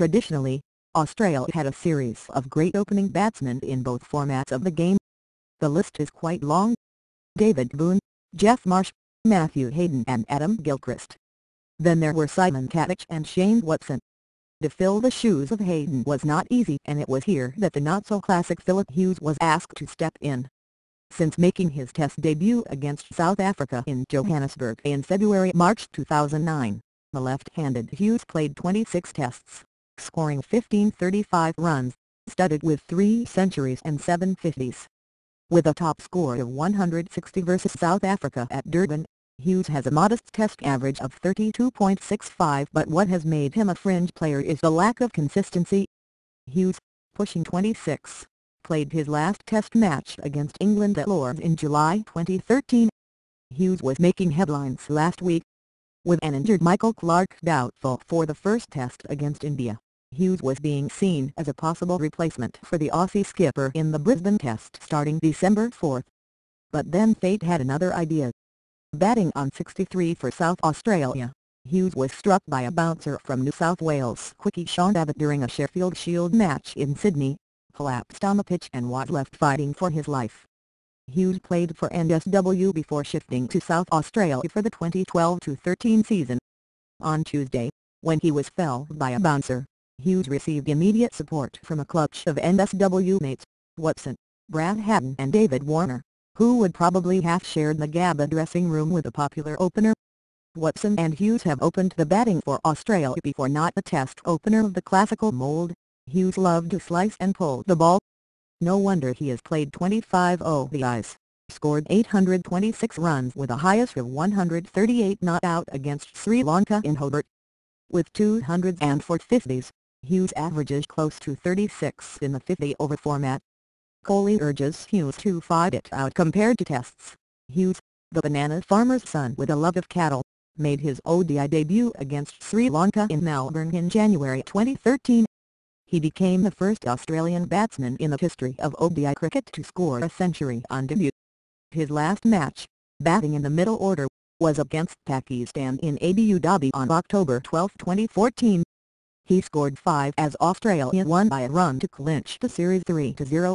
Traditionally, Australia had a series of great opening batsmen in both formats of the game. The list is quite long. David Boon, Geoff Marsh, Matthew Hayden and Adam Gilchrist. Then there were Simon Katich and Shane Watson. To fill the shoes of Hayden was not easy, and it was here that the not-so-classic Phillip Hughes was asked to step in. Since making his Test debut against South Africa in Johannesburg in February-March 2009, the left-handed Hughes played 26 Tests, scoring 1535 runs, studded with 3 centuries and 7 fifties. With a top score of 160 versus South Africa at Durban, Hughes has a modest Test average of 32.65, but what has made him a fringe player is the lack of consistency. Hughes, pushing 26, played his last Test match against England at Lord's in July 2013. Hughes was making headlines last week. With an injured Michael Clarke doubtful for the first Test against India, Hughes was being seen as a possible replacement for the Aussie skipper in the Brisbane Test starting December 4. But then fate had another idea. Batting on 63 for South Australia, Hughes was struck by a bouncer from New South Wales quickie Sean Abbott during a Sheffield Shield match in Sydney, collapsed on the pitch and was left fighting for his life. Hughes played for NSW before shifting to South Australia for the 2012-13 season. On Tuesday, when he was felled by a bouncer, Hughes received immediate support from a clutch of NSW mates, Watson, Brad Hatton and David Warner, who would probably have shared the Gabba dressing room with a popular opener. Watson and Hughes have opened the batting for Australia before, not a Test opener of the classical mould. Hughes loved to slice and pull the ball. No wonder he has played 25 ODIs, scored 826 runs with a highest of 138 not out against Sri Lanka in Hobart. With 204 fifties, Hughes averages close to 36 in the 50-over format. Kohli urges Hughes to fight it out compared to Tests. Hughes, the banana farmer's son with a love of cattle, made his ODI debut against Sri Lanka in Melbourne in January 2013. He became the first Australian batsman in the history of ODI cricket to score a century on debut. His last match, batting in the middle order, was against Pakistan in Abu Dhabi on October 12, 2014. He scored 5 as Australia won by a run to clinch the series 3-0.